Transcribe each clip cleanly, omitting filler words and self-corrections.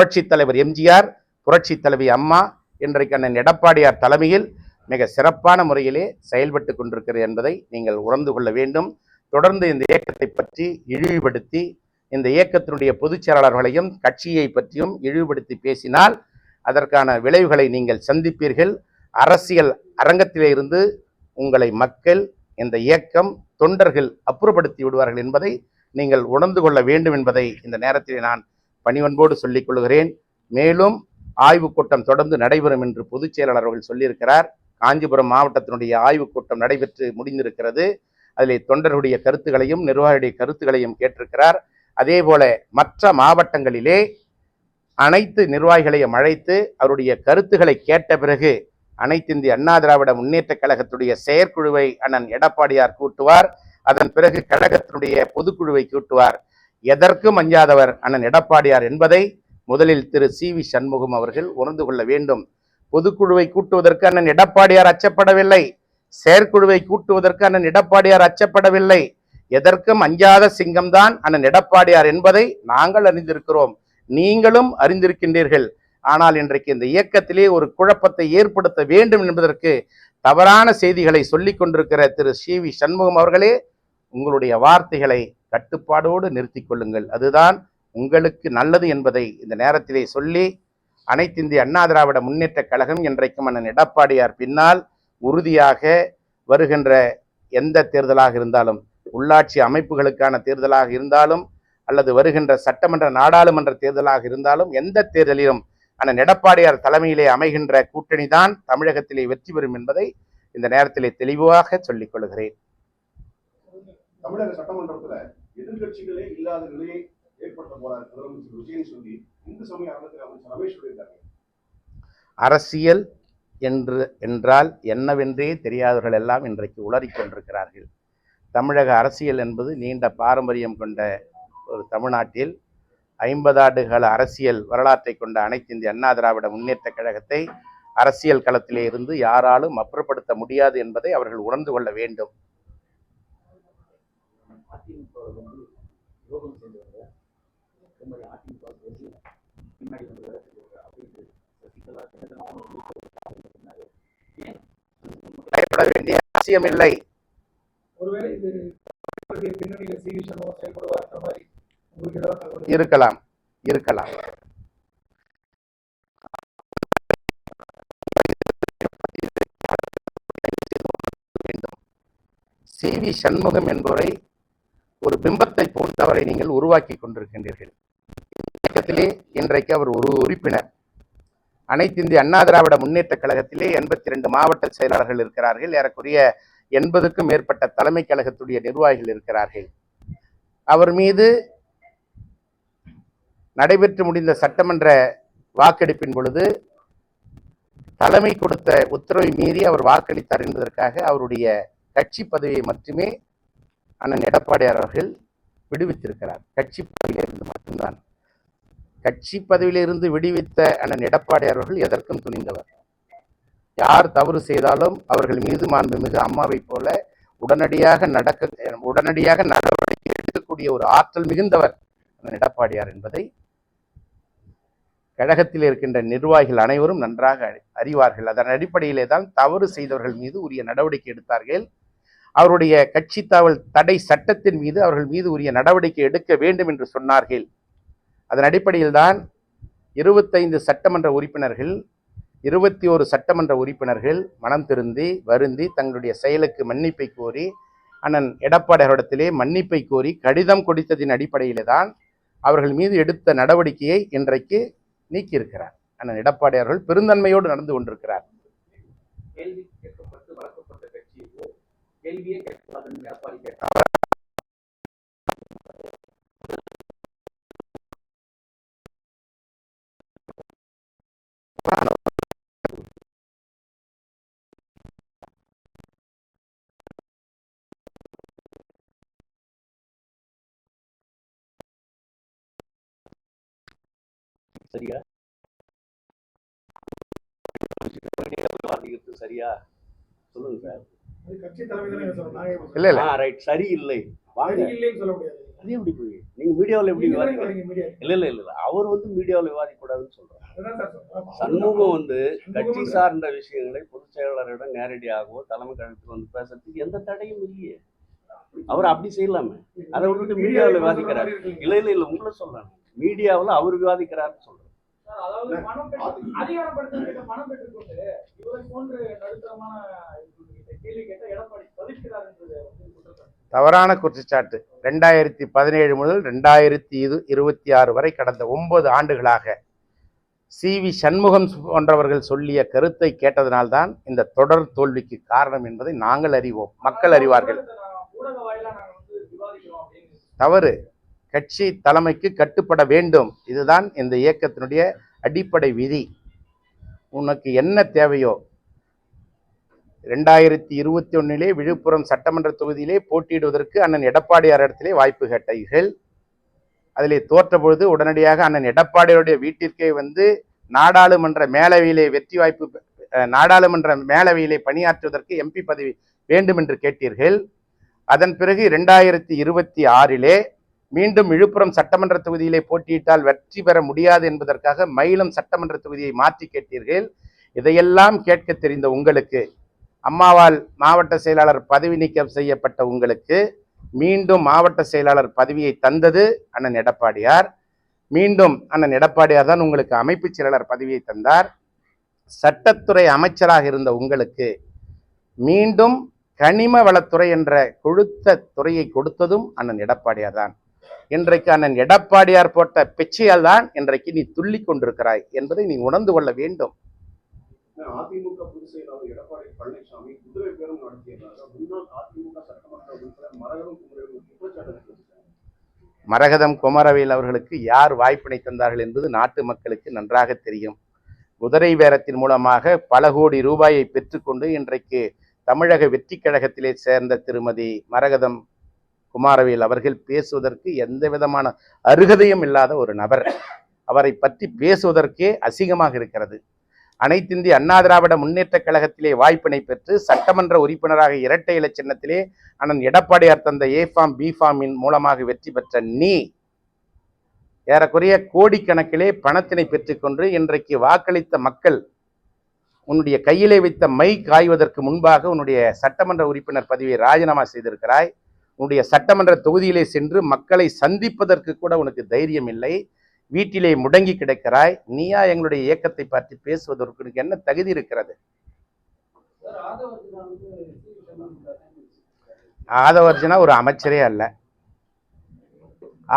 புரட்சி தலைவர் எம்ஜிஆர், புரட்சி தலைவி அம்மா, இன்றைக்கு அண்ணன் எடப்பாடியார் தலைமையில் மிக சிறப்பான முறையிலே செயல்பட்டு கொண்டிருக்கிறது என்பதை நீங்கள் உணர்ந்து கொள்ள வேண்டும். தொடர்ந்து இந்த இயக்கத்தை பற்றி இழிவுபடுத்தி, இந்த இயக்கத்தினுடைய பொதுச் செயலாளர்களையும் கட்சியை பற்றியும் இழிவுபடுத்தி பேசினால் அதற்கான விளைவுகளை நீங்கள் சந்திப்பீர்கள். அரசியல் அரங்கத்திலே இருந்து உங்களை மக்கள், இந்த இயக்கம், தொண்டர்கள் அப்புறப்படுத்தி விடுவார்கள் என்பதை நீங்கள் உணர்ந்து கொள்ள வேண்டும் என்பதை இந்த நேரத்தில் நான் பணிவன்போடு சொல்லிக் கொள்கிறேன். மேலும் ஆய்வுக் கூட்டம் தொடர்ந்து நடைபெறும் என்று பொதுச் செயலாளர் அவர்கள் சொல்லியிருக்கிறார். காஞ்சிபுரம் மாவட்டத்தினுடைய ஆய்வுக் கூட்டம் நடைபெற்று முடிந்திருக்கிறது. அதில் தொண்டர்களுடைய கருத்துக்களையும் நிர்வாகிகளுடைய கருத்துக்களையும் கேட்டிருக்கிறார். அதே போல மற்ற மாவட்டங்களிலே அனைத்து நிர்வாகிகளையும் அழைத்து அவருடைய கருத்துக்களை கேட்ட பிறகு அனைத்து இந்திய அண்ணா திராவிட முன்னேற்ற கழகத்துடைய செயற்குழுவை அண்ணன் எடப்பாடியார் கூட்டுவார். அதன் பிறகு கழகத்தினுடைய பொதுக்குழுவை கூட்டுவார். எதற்கும் அஞ்சாதவர் அண்ணன் எடப்பாடியார் என்பதை முதலில் திரு சி.வி. சண்முகம் அவர்கள் உணர்ந்து கொள்ள வேண்டும். பொதுக்குழுவை கூட்டுவதற்கு அண்ணன் எடப்பாடியார் அச்சப்படவில்லை. செயற்குழுவை கூட்டுவதற்கு அண்ணன் எடப்பாடியார் அச்சப்படவில்லை. எதற்கும் அஞ்சாத சிங்கம்தான் அண்ணன் எடப்பாடியார் என்பதை நாங்கள் அறிந்திருக்கிறோம், நீங்களும் அறிந்திருக்கின்றீர்கள். ஆனால் இன்றைக்கு இந்த இயக்கத்திலே ஒரு குழப்பத்தை ஏற்படுத்த வேண்டும் என்பதற்கு தவறான செய்திகளை சொல்லிக் கொண்டிருக்கிற திரு சி.வி. சண்முகம் அவர்களே, உங்களுடைய வார்த்தைகளை கட்டுப்பாடோடு நிறுத்திக் கொள்ளுங்கள். அதுதான் உங்களுக்கு நல்லது என்பதை இந்த நேரத்திலே சொல்லி, அனைத்து இந்திய அண்ணா திராவிட முன்னேற்ற கழகம் இன்றைக்கும் அண்ணன் எடப்பாடியார் பின்னால் உறுதியாக வருகின்ற எந்த தேர்தலாக இருந்தாலும், உள்ளாட்சி அமைப்புகளுக்கான தேர்தலாக இருந்தாலும் அல்லது வருகின்ற சட்டமன்ற நாடாளுமன்ற தேர்தலாக இருந்தாலும், எந்த தேர்தலிலும் அண்ணன் எடப்பாடியார் தலைமையிலே அமைகின்ற கூட்டணி தான் தமிழகத்திலே வெற்றி பெறும் என்பதை இந்த நேரத்திலே தெளிவாக சொல்லிக் கொள்கிறேன். தமிழக சட்டமன்றத்தில் எதிர்கட்சிகளே இல்லாத நிலையை ஏற்படுத்த போறார் முதலமைச்சர் விஜயன் சொல்லி இந்து சமய அறநிலையத்துறை அமைச்சர் ரமேஷ் சொல்லியிருக்காங்க. அரசியல் என்றால் என்னவென்றே தெரியாதவர்கள் எல்லாம் இன்றைக்கு உளறிக் கொண்டிருக்கிறார்கள். தமிழக அரசியல் என்பது நீண்ட பாரம்பரியம் கொண்ட ஒரு தமிழ்நாட்டில் 50 ஆண்டுகால அரசியல் வரலாற்றை கொண்ட அனைத்து இந்திய அண்ணா திராவிட முன்னேற்ற கழகத்தை அரசியல் களத்திலே இருந்து யாராலும் அப்புறப்படுத்த முடியாது என்பதை அவர்கள் உணர்ந்து கொள்ள வேண்டும். பயப்பட வேண்டிய அவசியமில்லை. இருக்கலாம் இருக்கலாம். சி.வி. சண்முகம் என்பவரை ஒரு பிம்பத்தை போன்றவரை நீங்கள் உருவாக்கி கொண்டிருக்கின்றீர்கள். இயக்கத்திலே இன்றைக்கு அவர் ஒரு உறுப்பினர். அனைத்து இந்திய அண்ணா திராவிட முன்னேற்ற கழகத்திலே 82 மாவட்ட செயலாளர்கள் இருக்கிறார்கள். ஏறக்குறைய 80க்கும் மேற்பட்ட தலைமை கழகத்துடைய நிர்வாகிகள் இருக்கிறார்கள். அவர் மீது நடைபெற்று முடிந்த சட்டமன்ற வாக்கெடுப்பின் பொழுது தலைமை கொடுத்த உத்தரவை மீறி அவர் வாக்களித்தார் என்பதற்காக அவருடைய கட்சி பதவியை மட்டுமே அண்ணன் எடப்பாடியார் அவர்கள் விடுவித்திருக்கிறார். கட்சி பதவியிலிருந்து மட்டும்தான். கட்சி பதவியிலிருந்து விடுவித்த அண்ணன் எடப்பாடியார் அவர்கள் எதற்கும் துணிந்தவர். யார் தவறு செய்தாலும் அவர்கள் மீது மாண்புமிகு அம்மாவை போல உடனடியாக நடவடிக்கை எடுக்கக்கூடிய ஒரு ஆற்றல் மிகுந்தவர் அண்ணன் எடப்பாடியார் என்பதை கழகத்தில் இருக்கின்ற நிர்வாகிகள் அனைவரும் நன்றாக அறிவார்கள். அதன் அடிப்படையிலே தான் தவறு செய்தவர்கள் மீது உரிய நடவடிக்கை எடுத்தார்கள். அவருடைய கட்சி தாவல் தடை சட்டத்தின் மீது அவர்கள் மீது உரிய நடவடிக்கை எடுக்க வேண்டும் என்று சொன்னார்கள். அதன் அடிப்படையில் தான் 25 சட்டமன்ற உறுப்பினர்கள் 21 சட்டமன்ற உறுப்பினர்கள் மனம் திருந்தி வருந்தி தங்களுடைய செயலுக்கு மன்னிப்பை கோரி அண்ணன் எடப்பாடியாரிடத்திலே மன்னிப்பை கோரி கடிதம் கொடுத்ததின் அடிப்படையிலே தான் அவர்கள் மீது எடுத்த நடவடிக்கையை இன்றைக்கு நீக்கியிருக்கிறார். அண்ணன் எடப்பாடியார்கள் பெருந்தன்மையோடு நடந்து கொண்டிருக்கிறார். கேள்வி கேட்கப்பட்டு வளர்க்கப்பட்ட கட்சியோ கேள்வியே கேட்கப்படாதுன்னு எடப்பாடி கேட்டார். சரியா சரியா சொல்லுங்க சார். கட்சி தலைமை இல்ல இல்ல ரைட் சரி இல்லை இல்லைன்னு சொல்ல முடியாது. அது எப்படி போய் நீங்க மீடியாவில் எப்படி விவாதிக்க? இல்ல அவர் மீடியாவில் விவாதிக்கூடாதுன்னு சொல்றாரு. சண்முகம் கட்சி சார்ந்த விஷயங்களை பொதுச் செயலாளரிடம் நேரடியாகவோ தலைமை கழகத்துக்கு பேசுறதுக்கு எந்த தடையும் இல்லையே. அவர் அப்படி செய்யலாமே. அதை விட்டுட்டு மீடியாவில் விவாதிக்கிறார். இல்ல உங்களை சொல்லலாம், மீடியாவில் அவர் விவாதிக்கிறாருன்னு சொல்றாரு. தவறான குற்றச்சாட்டு. 2017 முதல் 2026 வரை கடந்த 9 ஆண்டுகளாக சி.வி. சண்முகம் போன்றவர்கள் சொல்லிய கருத்தை கேட்டதனால்தான் இந்த தொடர் தோல்விக்கு காரணம் என்பதை நாங்கள் அறிவோம், மக்கள் அறிவார்கள். தவறு. கட்சி தலைமைக்கு கட்டுப்பட வேண்டும். இதுதான் இந்த இயக்கத்தினுடைய அடிப்படை விதி. உனக்கு என்ன தேவையோ 2021 விழுப்புரம் சட்டமன்ற தொகுதியிலே போட்டியிடுவதற்கு அண்ணன் எடப்பாடியார் இடத்திலே வாய்ப்பு கேட்டீர்கள். அதிலே தோற்ற பொழுது உடனடியாக அண்ணன் எடப்பாடியாருடைய வீட்டிற்கே நாடாளுமன்ற மேலவையிலே பணியாற்றுவதற்கு எம்பி பதவி வேண்டும் என்று கேட்டீர்கள். அதன் பிறகு 2026 மீண்டும் விழுப்புரம் சட்டமன்ற தொகுதியிலே போட்டியிட்டால் வெற்றி பெற முடியாது என்பதற்காக மயிலம் சட்டமன்ற தொகுதியை மாற்றி கேட்டீர்கள். இதையெல்லாம் கேட்க தெரிந்த உங்களுக்கு, அம்மாவால் மாவட்ட செயலாளர் பதவி நீக்கம் செய்யப்பட்ட உங்களுக்கு மீண்டும் மாவட்ட செயலாளர் பதவியை தந்தது அண்ணன் எடப்பாடியார். மீண்டும் அண்ணன் எடப்பாடியார் தான் உங்களுக்கு அமைப்பு செயலாளர் பதவியை தந்தார். சட்டத்துறை அமைச்சராக இருந்த உங்களுக்கு மீண்டும் கனிம வளத்துறை என்ற கொழுத்த துறையை கொடுத்ததும் அண்ணன் எடப்பாடியார் தான். இன்றைக்கு அண்ணன் எடப்பாடியார் போட்ட பிச்சையால் தான் இன்றைக்கு நீ துள்ளி கொண்டிருக்கிறாய் என்பதை நீ உணர்ந்து கொள்ள வேண்டும். அதிமுக பொதுச் செயலாளர் எடப்பாடி பழனிசாமி குதிரை பேரம் நடத்தியதாக முன்னாள் அதிமுக சட்டமன்ற உறுப்பினர் மரகதம் குமரவேல் அவர்களுக்கு யார் வாய்ப்பினை தந்தார்கள் என்பது நாட்டு மக்களுக்கு நன்றாக தெரியும். குதிரை பேரத்தின் மூலமாக பல கோடி ரூபாயை பெற்றுக்கொண்டு இன்றைக்கு தமிழக வெற்றி கழகத்திலே சேர்ந்த திருமதி மரகதம் குமாரவேல் அவர்கள் பேசுவதற்கு எந்த விதமான அருகதையும் இல்லாத ஒரு நபர். அவரை பற்றி பேசுவதற்கே அசிங்கமாக இருக்கிறது. அனைத்திந்திய அண்ணா திராவிட முன்னேற்ற கழகத்திலே வாய்ப்பினை பெற்று சட்டமன்ற உறுப்பினராக இரட்டை இலை சின்னத்திலே அண்ணன் எடப்பாடியார் தந்த A-Farm B-Farm மூலமாக வெற்றி பெற்ற நீ ஏறக்குறைய கோடிக்கணக்கிலே பணத்தினை பெற்றுக்கொண்டு இன்றைக்கு வாக்களித்த மக்கள் உன்னுடைய கையிலே வைத்த மை காய்வதற்கு முன்பாக உன்னுடைய சட்டமன்ற உறுப்பினர் பதவியை ராஜினாமா செய்திருக்கிறாய். உன்னுடைய சட்டமன்ற தொகுதியிலே சென்று மக்களை சந்திப்பதற்கு கூட உனக்கு தைரியம் இல்லை. வீட்டிலே முடங்கி கிடக்கிறாய். நீயா எங்களுடைய இயக்கத்தை பற்றி பேசுவதற்கு உனக்கு என்ன தகுதி இருக்கிறது? ஆதவர்ஜனா ஒரு அமைச்சரே அல்ல,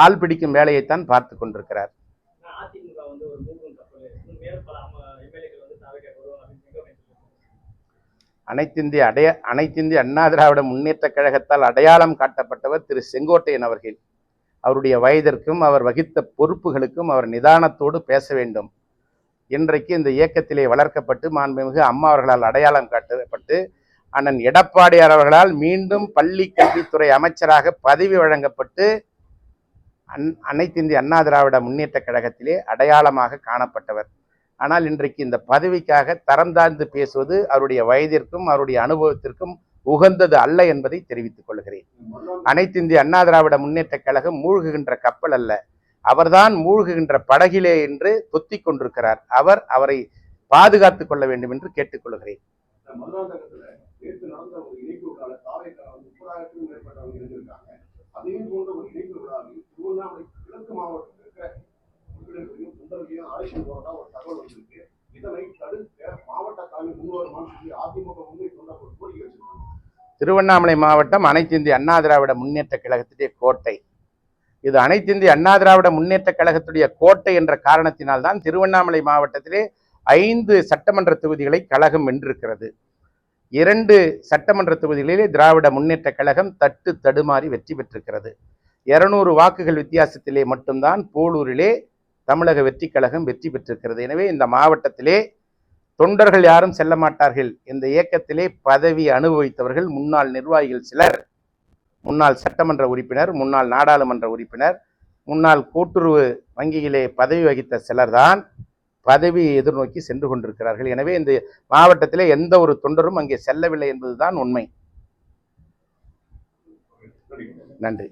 ஆள் பிடிக்கும் வேலையைத்தான் பார்த்து கொண்டிருக்கிறார். அனைத்திந்திய அண்ணா திராவிட முன்னேற்ற கழகத்தால் அடையாளம் காட்டப்பட்டவர் திரு செங்கோட்டையன் அவர்கள். அவருடைய வயதிற்கும் அவர் வகித்த பொறுப்புகளுக்கும் அவர் நிதானத்தோடு பேச வேண்டும். இன்றைக்கு இந்த இயக்கத்திலே வளர்க்கப்பட்டு மாண்புமிகு அம்மா அவர்களால் அடையாளம் காட்டப்பட்டு அண்ணன் எடப்பாடியார் அவர்களால் மீண்டும் பள்ளி கல்வித்துறை அமைச்சராக பதவி வழங்கப்பட்டு அனைத்திந்திய அண்ணா திராவிட முன்னேற்ற கழகத்திலே அடையாளமாக காணப்பட்டவர். ஆனால் இன்றைக்கு இந்த பதவிக்காக தரம் தாழ்ந்து பேசுவது அவருடைய வயதிற்கும் அவருடைய அனுபவத்திற்கும் உகந்தது அல்ல என்பதை தெரிவித்துக் கொள்கிறேன். அனைத்திந்திய அண்ணா திராவிட முன்னேற்ற கழகம் மூழ்குகின்ற கப்பல் அல்ல, அவர்தான் மூழ்குகின்ற படகிலே என்று தொத்திக் கொண்டிருக்கிறார். அவரை பாதுகாத்துக் கொள்ள வேண்டும் என்று கேட்டுக்கொள்கிறேன். திருவண்ணாமலை மாவட்டம் அனைத்திந்திய அண்ணா திராவிட முன்னேற்ற கழகத்துடைய கோட்டை. இது அனைத்திந்திய அண்ணா திராவிட முன்னேற்ற கழகத்துடைய கோட்டை என்ற காரணத்தினால்தான் திருவண்ணாமலை மாவட்டத்திலே 5 சட்டமன்ற தொகுதிகளை கழகம் வென்றிருக்கிறது. 2 சட்டமன்ற தொகுதிகளிலே திராவிட முன்னேற்ற கழகம் தட்டு தடுமாறி வெற்றி பெற்றிருக்கிறது. 200 வாக்குகள் வித்தியாசத்திலே மட்டும்தான் போலூரிலே தமிழக வெற்றி கழகம் வெற்றி பெற்றிருக்கிறது. எனவே இந்த மாவட்டத்திலே தொண்டர்கள் யாரும் செல்ல மாட்டார்கள். இந்த இயக்கத்திலே பதவி அனுபவித்தவர்கள் முன்னாள் நிர்வாகிகள் சிலர், முன்னாள் சட்டமன்ற உறுப்பினர், முன்னாள் நாடாளுமன்ற உறுப்பினர், முன்னாள் கூட்டுறவு வங்கியிலே பதவி வகித்த சிலர்தான் பதவியை எதிர்நோக்கி சென்று கொண்டிருக்கிறார்கள். எனவே இந்த மாவட்டத்திலே எந்த ஒரு தொண்டரும் அங்கே செல்லவில்லை என்பதுதான் உண்மை. நன்றி.